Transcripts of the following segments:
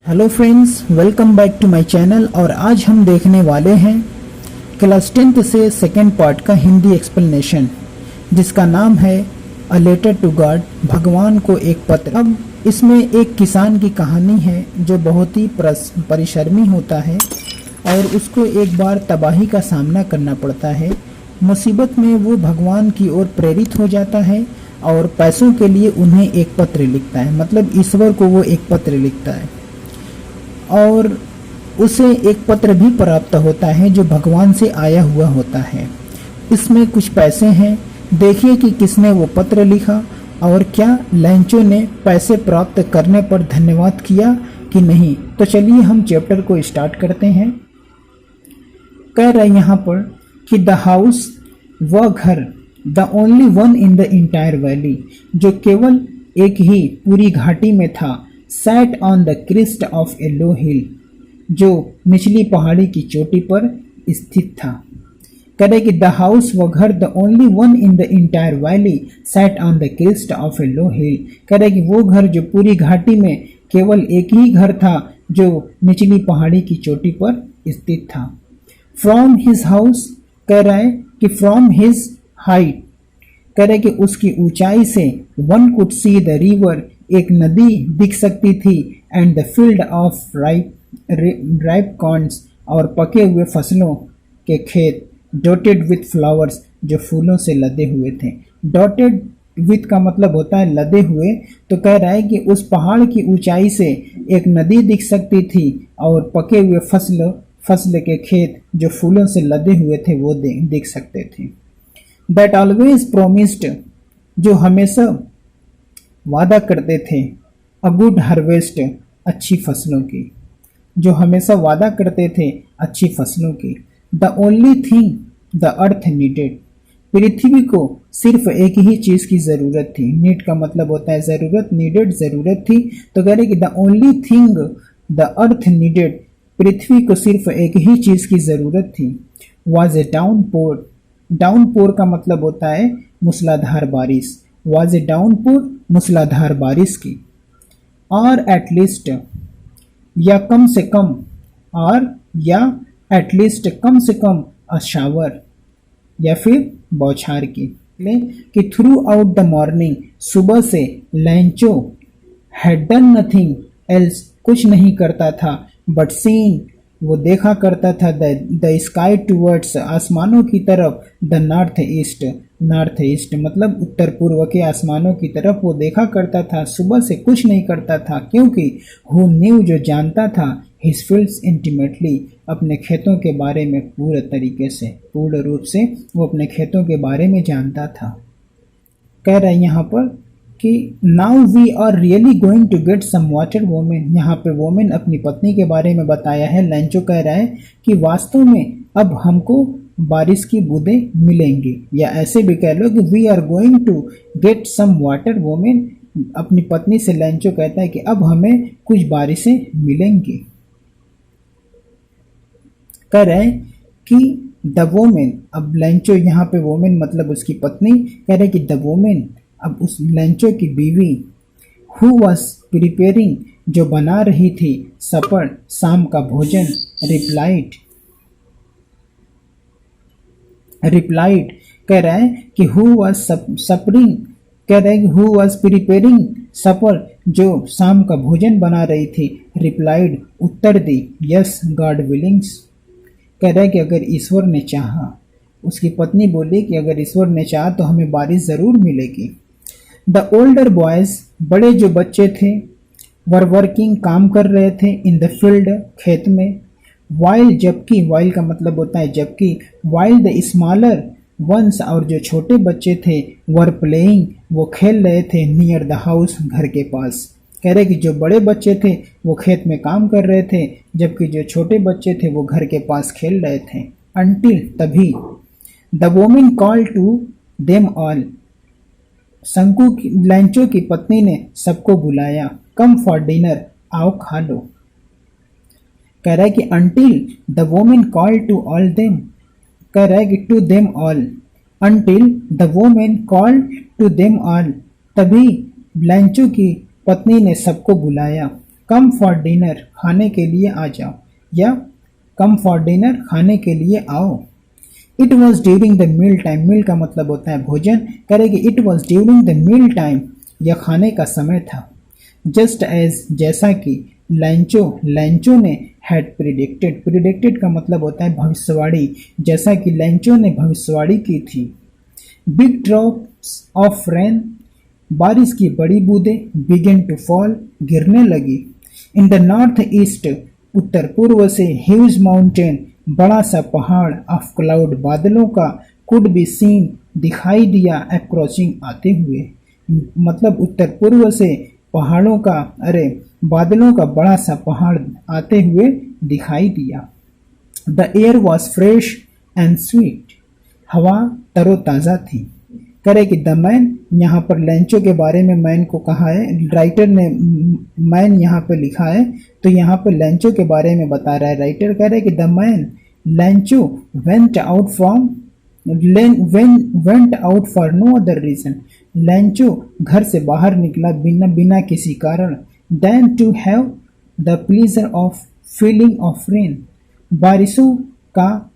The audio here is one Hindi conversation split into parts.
Hello friends, welcome back to my channel. और आज हम देखने वाले हैं क्लास 10th से सेकेंड पार्ट का हिंदी एक्सप्लेनेशन, जिसका नाम है अ लेटर टू गॉड, भगवान को एक पत्र। अब इसमें एक किसान की कहानी है जो बहुत ही परिश्रमी होता है और उसको एक बार तबाही का सामना करना पड़ता है। मुसीबत में वो भगवान की ओर प्रेरित हो जाता है और पैसों के लिए उन्हें एक पत्र लिखता है, मतलब ईश्वर को वो एक पत्र लिखता है और उसे एक पत्र भी प्राप्त होता है जो भगवान से आया हुआ होता है। इसमें कुछ पैसे हैं। देखिए कि किसने वो पत्र लिखा और क्या लैंचो ने पैसे प्राप्त करने पर धन्यवाद किया कि नहीं। तो चलिए हम चैप्टर को स्टार्ट करते हैं। कह रहे यहाँ पर कि द हाउस, वह घर, the only one in the entire valley, जो केवल एक ही पूरी घाटी में था, sat on the crest of a low hill, जो निचली पहाड़ी की चोटी पर स्थित था। करे कि द हाउस, वह घर, the only one in the entire valley, sat on the crest of a low hill. करे कि वो घर जो पूरी घाटी में केवल एक ही घर था जो निचली पहाड़ी की चोटी पर स्थित था। फ्रॉम हिज हाउस, कह रहा है कि फ्रॉम हिज हाइट, कह रहे कि उसकी ऊंचाई से one could see the river, एक नदी दिख सकती थी, and the field of ripe corns, और पके हुए फसलों के खेत, डॉटेड विथ फ्लावर्स, जो फूलों से लदे हुए थे। डॉटेड विथ का मतलब होता है लदे हुए। तो कह रहा है कि उस पहाड़ की ऊंचाई से एक नदी दिख सकती थी और पके हुए फसल के खेत जो फूलों से लदे हुए थे वो दिख सकते थे। दैट ऑलवेज प्रोमिस्ड, जो हमेशा वादा करते थे, अ गुड हार्वेस्ट, अच्छी फसलों की, जो हमेशा वादा करते थे अच्छी फसलों की। The only thing the earth needed, पृथ्वी को सिर्फ एक ही चीज की जरूरत थी। नीड का मतलब होता है जरूरत, नीडेड जरूरत थी। तो कह रहे कि the only thing the earth needed, पृथ्वी को सिर्फ एक ही चीज की जरूरत थी, वाज ए डाउनपोर। डाउनपोर का मतलब होता है मूसलाधार बारिश। वाज ए डाउनपोर, मूसलाधार बारिश की। और एटलीस्ट, या कम से कम, और या एटलीस्ट कम से कम, अ शावर, या फिर बौछार की। कि थ्रू आउट द मॉर्निंग, सुबह से लैंचो हैड डन नथिंग एल्स, कुछ नहीं करता था, बट सीन, वो देखा करता था, द स्काई टूवर्ड्स, आसमानों की तरफ, the north east, north east मतलब उत्तर पूर्व के आसमानों की तरफ वो देखा करता था। सुबह से कुछ नहीं करता था क्योंकि हु न्यू, जो जानता था, हिज फील्ड्स इंटीमेटली, अपने खेतों के बारे में पूरे तरीके से, पूर्ण रूप से वो अपने खेतों के बारे में जानता था। कह रहे हैं यहाँ पर कि now we are really going to get some water women, यहाँ पे वोमेन अपनी पत्नी के बारे में बताया है। लैंचो कह रहा है कि वास्तव में अब हमको बारिश की बूंदें मिलेंगी, या ऐसे भी कह लो कि we are going to get some water women. अपनी पत्नी से लैंचो कहता है कि अब हमें कुछ बारिशें मिलेंगी। कह रहे हैं कि द वोमेन, अब लैंचो यहाँ पे वोमेन मतलब उसकी पत्नी, कह रहे कि द वोमेन, अब उस लैंचो की बीवी, हु वॉज प्रिपेयरिंग, जो बना रही थी, सपर, शाम का भोजन, रिप्लाइड, कह रहा है कि हु वॉज सपरिंग, कह रहा है कि हु वॉज प्रिपेयरिंग सपर, जो शाम का भोजन बना रही थी, रिप्लाइड, उत्तर दी, यस गॉड विलिंग्स, कह रहा है कि अगर ईश्वर ने चाहा। उसकी पत्नी बोली कि अगर ईश्वर ने चाहा तो हमें बारिश जरूर मिलेगी। द ओल्डर बॉयज, बड़े जो बच्चे थे, वर वर्किंग, काम कर रहे थे, इन द फील्ड, खेत में, वाइल, जबकि, वाइल का मतलब होता है जबकि, वाइल द स्मॉलर वंस, और जो छोटे बच्चे थे, वर प्लेइंग, वो खेल रहे थे, नियर द हाउस, घर के पास। कह रहे कि जो बड़े बच्चे थे वो खेत में काम कर रहे थे, जबकि जो छोटे बच्चे थे वो घर के पास खेल रहे थे। अंटिल, तभी, the women call to them all, Lencho की पत्नी ने सबको बुलाया, कम फॉर डिनर, आओ खा लो। कह रहा है कि until the women call to all them, कह रहा है कि to them all, until the women call to them all, तभी लैंचो की पत्नी ने सबको बुलाया, कम फॉर डिनर खाने के लिए आ जाओ, या कम फॉर डिनर खाने के लिए आओ। It was during the meal time, meal का मतलब होता है भोजन, करेगी it was during the meal time, यह खाने का समय था। जस्ट एज जैसा कि लैंचो ने हैड प्रिडिक्टेड, प्रिडिक्टेड का मतलब होता है भविष्यवाणी, जैसा कि लैंचो ने भविष्यवाणी की थी। बिग ड्रॉप्स ऑफ रेन, बारिश की बड़ी बूंदें, बिगेन टू फॉल, गिरने लगी। इन द नॉर्थ ईस्ट, उत्तर पूर्व से, ह्यूज माउंटेन, बड़ा सा पहाड़, ऑफ क्लाउड, बादलों का, कुड बी सीन, दिखाई दिया, अप्रोचिंग, आते हुए। मतलब उत्तर पूर्व से पहाड़ों का, बादलों का बड़ा सा पहाड़ आते हुए दिखाई दिया। The air was fresh and sweet, हवा तरोताज़ा थी। करे कि द मैन, यहाँ पर लैंचो के बारे में मैन को कहा है, राइटर ने मैन यहाँ पे लिखा है, तो यहाँ पे लैंचो के बारे में बता रहा है राइटर। कह रहे कि the man Lencho went out for no other reason, Lencho घर से बाहर निकला बिना किसी कारण। Then to have the pleasure of feeling of rain, बारिशों का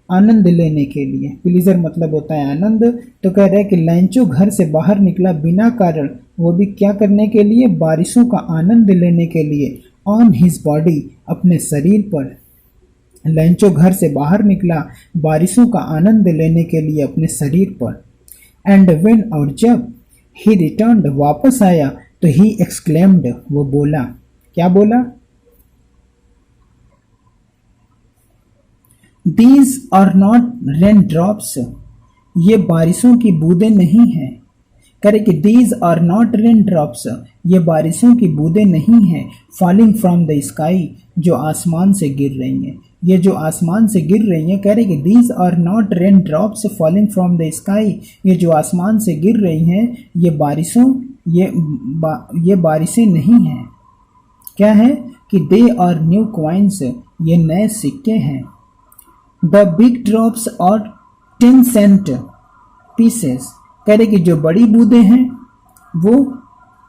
आनंद लेने के लिए, प्लीजर मतलब होता है आनंद। तो कह रहे हैं कि लैंचो घर से बाहर निकला बिना कारण, वो भी क्या करने के लिए, बारिशों का आनंद लेने के लिए। ऑन हिज बॉडी, अपने शरीर पर, लैंचो घर से बाहर निकला बारिशों का आनंद लेने के लिए अपने शरीर पर। एंड व्हेन, और जब, ही रिटर्न्ड, वापस आया, तो ही एक्सक्लेम्ड, वो बोला, क्या बोला, these are not rain drops, ये बारिशों की बूंदें नहीं हैं। करे कि these are not rain drops, ये बारिशों की बूंदें नहीं हैं। फॉलिंग फ्रॉम द स्काई, जो आसमान से गिर रही हैं, ये जो आसमान से गिर रही हैं। कह रहे कि these are not rain drops falling from the sky, ये जो आसमान से गिर रही हैं, ये बारिशों, ये बारिशें नहीं हैं। क्या है कि दे आर न्यू कॉइन्स, ये नए सिक्के हैं। द बिग ड्रॉप्स और 10 सेंट पीसेस, कह रहे कि जो बड़ी बूंदें हैं वो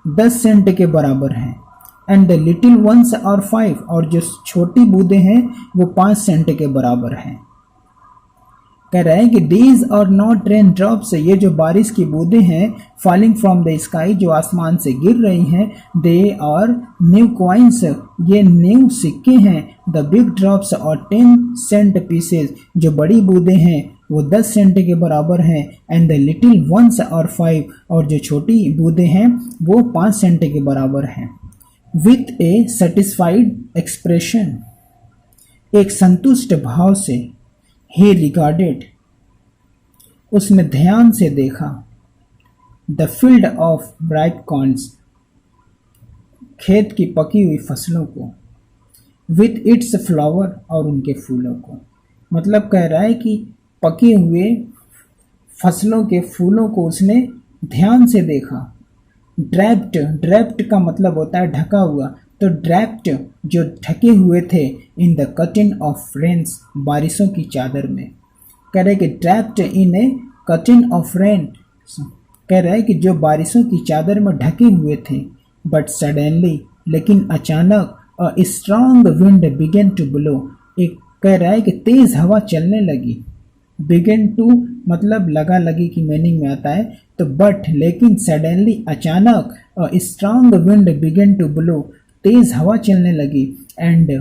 10 सेंट के बराबर हैं। एंड द लिटिल वंस और 5, और जो छोटी बूंदें हैं वो 5 सेंट के बराबर हैं। कह रहे हैं कि these are not rain drops, ये जो बारिश की बूंदें हैं, फॉलिंग फ्रॉम द स्काई, जो आसमान से गिर रही हैं, दे आर न्यू कॉइन्स, ये न्यू सिक्के हैं। द बिग ड्रॉप्स और 10 सेंट पीसेस, जो बड़ी बूंदें हैं वो 10 सेंट के बराबर हैं। एंड द लिटिल वंस और 5, और जो छोटी बूंदें हैं वो 5 सेंट के बराबर हैं। विथ ए सेटिस्फाइड एक्सप्रेशन, एक संतुष्ट भाव से, he regarded, उसने ध्यान से देखा, the field of ripe corns, खेत की पकी हुई फसलों को, with its flower, और उनके फूलों को। मतलब कह रहा है कि पके हुए फसलों के फूलों को उसने ध्यान से देखा। ड्रैप्ड का मतलब होता है ढका हुआ, तो ड्रैप्ड जो ढके हुए थे, in the curtain of rains, बारिशों की चादर में। कह रहे कि draped in a curtain of rain, कह रहा है कि जो बारिशों की चादर में ढके हुए थे। बट सडनली, लेकिन अचानक, a strong wind began to blow, एक कह रहा है कि तेज हवा चलने लगी। बिगेन टू मतलब लगा लगी की मीनिंग में आता है, तो बट लेकिन, सडनली अचानक, a strong wind began to blow, तेज हवा चलने लगी। एंड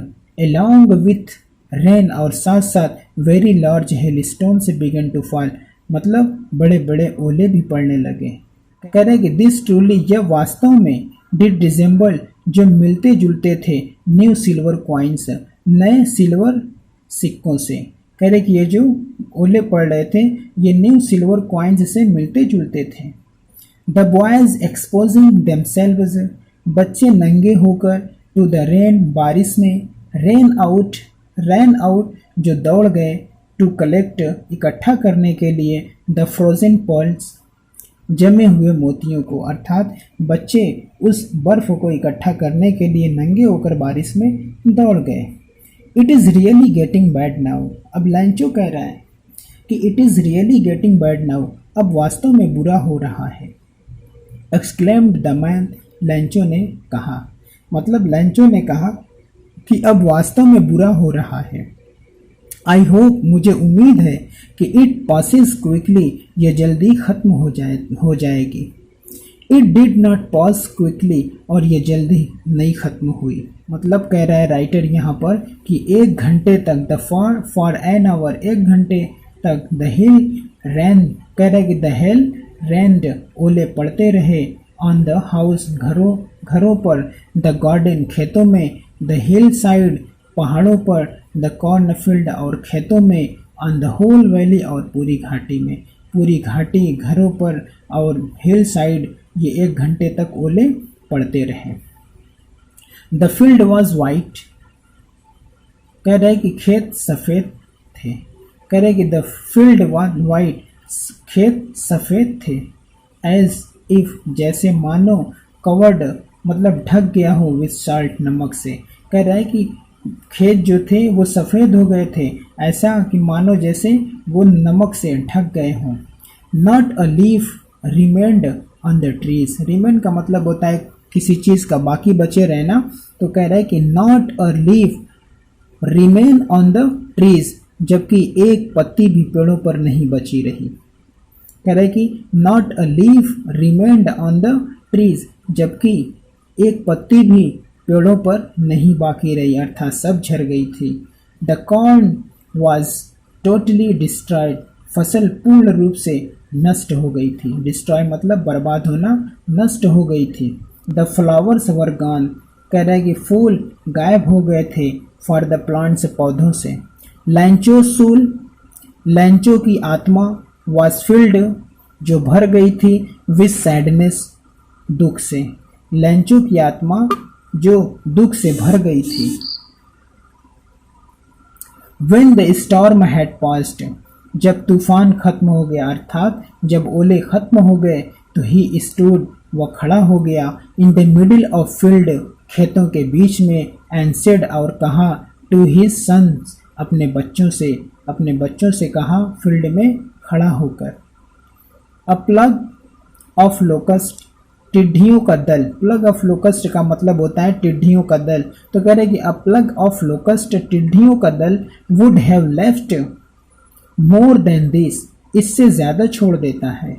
along विथ रेन, और साथ साथ वेरी लार्ज हेलस्टोन से बिगन टू फॉल, मतलब बड़े बड़े ओले भी पड़ने लगे। कह रहे कि दिस ट्रूली, यह वास्तव में, डिड रिजेंबल, जो मिलते जुलते थे, न्यू सिल्वर कॉइन्स, नए सिल्वर सिक्कों से। कह रहे कि ये जो ओले पड़ रहे थे ये न्यू सिल्वर कॉइन्स से मिलते जुलते थे। द बॉयज एक्सपोजिंग देमसेल्व्स, बच्चे नंगे होकर, टू द रेन, बारिश में, रैन आउट जो दौड़ गए, टू कलेक्ट, इकट्ठा करने के लिए, द फ्रोजन पर्ल्स, जमे हुए मोतियों को, अर्थात बच्चे उस बर्फ को इकट्ठा करने के लिए नंगे होकर बारिश में दौड़ गए। It is really getting bad now, अब लैंचो कह रहा है कि it is really getting bad now, अब वास्तव में बुरा हो रहा है। एक्सक्लेम्ड द मैन, लैंचो ने कहा। मतलब लैंचो ने कहा कि अब वास्तव में बुरा हो रहा है। आई होप, मुझे उम्मीद है कि इट पासिस क्विकली, यह जल्दी खत्म हो जाएगी। It did not pass quickly, और ये जल्दी नहीं खत्म हुई। मतलब कह रहा है राइटर यहाँ पर कि 1 घंटे तक, द फॉर एन आवर, 1 घंटे तक, द हिल रैन, कह रहा है कि द हिल रैंड, ओले पड़ते रहे, ऑन द हाउस, घरों पर, द गार्डन, खेतों में, द हिल साइड, पहाड़ों पर, द कॉर्नफील्ड, और खेतों में, ऑन द होल वैली, और पूरी घाटी में। पूरी घाटी, घरों पर और हिल साइड, ये 1 घंटे तक ओले पड़ते रहे। द फील्ड वॉज वाइट, कह रहे कि खेत सफ़ेद थे। कह रहे कि द फील्ड वॉज वाइट, खेत सफ़ेद थे। एज इफ, जैसे मानो, कवर्ड, मतलब ढक गया हो, विथ साल्ट, नमक से। कह रहा है कि खेत जो थे वो सफ़ेद हो गए थे, ऐसा कि मानो जैसे वो नमक से ढक गए हों। Not a leaf remained on the trees, remained का मतलब होता है किसी चीज़ का बाकी बचे रहना, तो कह रहा है कि not a leaf remain on the trees, जबकि एक पत्ती भी पेड़ों पर नहीं बची रही। कह रहा है कि not a leaf remained on the trees, जबकि एक पत्ती भी पेड़ों पर नहीं बाकी रही, अर्थात सब झड़ गई थी। The corn was totally destroyed, फसल पूर्ण रूप से नष्ट हो गई थी। डिस्ट्रॉय मतलब बर्बाद होना, नष्ट हो गई थी। द फ्लावर्स वर गॉन, कह रहा है कि फूल गायब हो गए थे, फॉर द प्लांट्स, पौधों से। लैंचो सूल, लैंचो की आत्मा, वॉज फिल्ड, जो भर गई थी, विथ सैडनेस, दुख से। लैंचो की आत्मा जो दुख से भर गई थी। When the storm had passed, जब तूफान खत्म हो गया, अर्थात जब ओले खत्म हो गए, तो ही स्टूड, वह खड़ा हो गया, इन द मिडिल ऑफ फील्ड, खेतों के बीच में, एंड सेड, और कहा, टू हिज सन्स, अपने बच्चों से कहा, फील्ड में खड़ा होकर। अ प्लग ऑफ लोकस्ट, टिड्ढियों का दल। प्लग ऑफ लोकस्ट का मतलब होता है टिड्ढियों का दल, तो कह रहे कि अ प्लग ऑफ लोकस्ट, टिड्ढियों का दल, would have left more than this, इससे ज्यादा छोड़ देता है।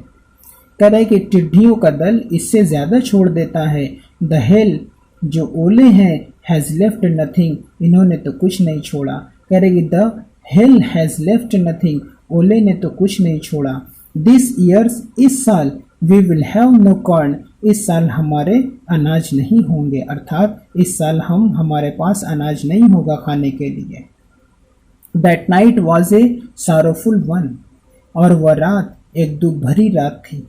कह रहे कि टिड्ढियों का दल इससे ज्यादा छोड़ देता है। द हेल, जो ओले हैं, हैज लेफ्ट नथिंग, इन्होंने तो कुछ नहीं छोड़ा। कह रहे कि the hell has left nothing, ओले ने तो कुछ नहीं छोड़ा। दिस ईयर्स, इस साल, we will have no corn, इस साल हमारे अनाज नहीं होंगे, अर्थात इस साल हमारे पास अनाज नहीं होगा खाने के लिए। That night was a sorrowful one, और वह रात एक दुख भरी रात थी।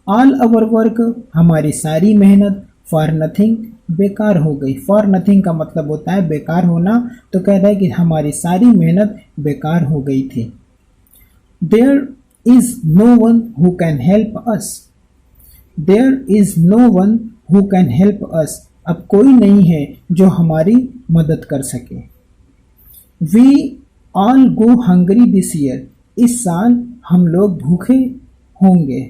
ऑल अवर वर्क, हमारी सारी मेहनत, फॉर नथिंग, बेकार हो गई। फॉर नथिंग का मतलब होता है बेकार होना, तो कह रहा है कि हमारी सारी मेहनत बेकार हो गई थी। There is no one who can help us, there is no one who can help us, अब कोई नहीं है जो हमारी मदद कर सके। We all go hungry this year, इस साल हम लोग भूखे होंगे।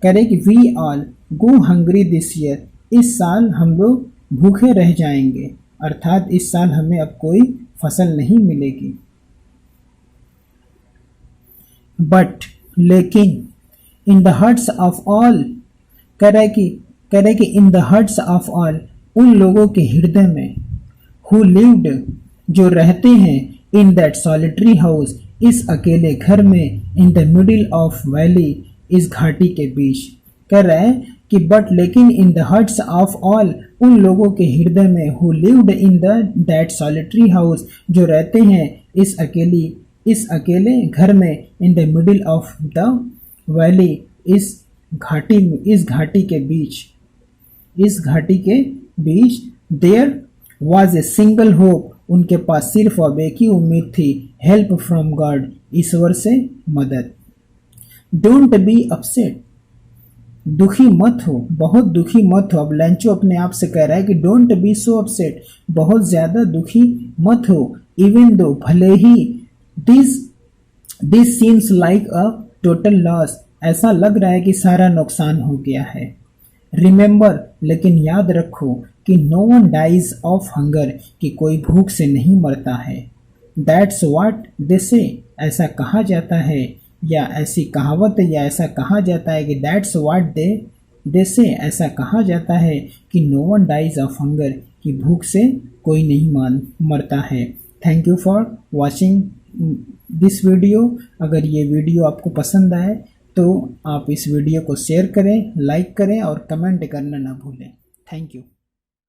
कह रहे कि we all go hungry this year, इस साल हम लोग भूखे रह जाएंगे, अर्थात इस साल हमें अब कोई फसल नहीं मिलेगी। बट, लेकिन, in the hearts of all, कह रहे कि in the hearts of all, उन लोगों के हृदय में, हु लिव्ड, जो रहते हैं, इन दैट सॉलिटरी हाउस, इस अकेले घर में, in the middle of valley, इस घाटी के बीच। कह रहा है कि बट, लेकिन, in the hearts of all, उन लोगों के हृदय में, who lived in that solitary house, जो रहते हैं इस अकेले घर में, in the middle of the valley, इस घाटी के बीच। There was a single hope, उनके पास सिर्फ अब एक ही उम्मीद थी, हेल्प फ्रॉम गॉड, ईश्वर से मदद। डोंट बी अपसेट, दुखी मत हो, बहुत दुखी मत हो। अब लैंचो अपने आप से कह रहा है कि डोंट बी सो अपसेट, बहुत ज्यादा दुखी मत हो। इवन दो, भले ही, this seems like a total loss, ऐसा लग रहा है कि सारा नुकसान हो गया है। रिमेंबर, लेकिन याद रखो, कि no one dies of hunger, कि कोई भूख से नहीं मरता है। दैट्स व्हाट दे से, ऐसा कहा जाता है या ऐसी कहावत है या ऐसा कहा जाता है कि दैट्स व्हाट दे से, ऐसा कहा जाता है कि no one dies of hunger, कि भूख से कोई नहीं मरता है। Thank you for watching this video. अगर ये वीडियो आपको पसंद आए तो आप इस वीडियो को शेयर करें, लाइक करें और कमेंट करना ना भूलें। Thank you.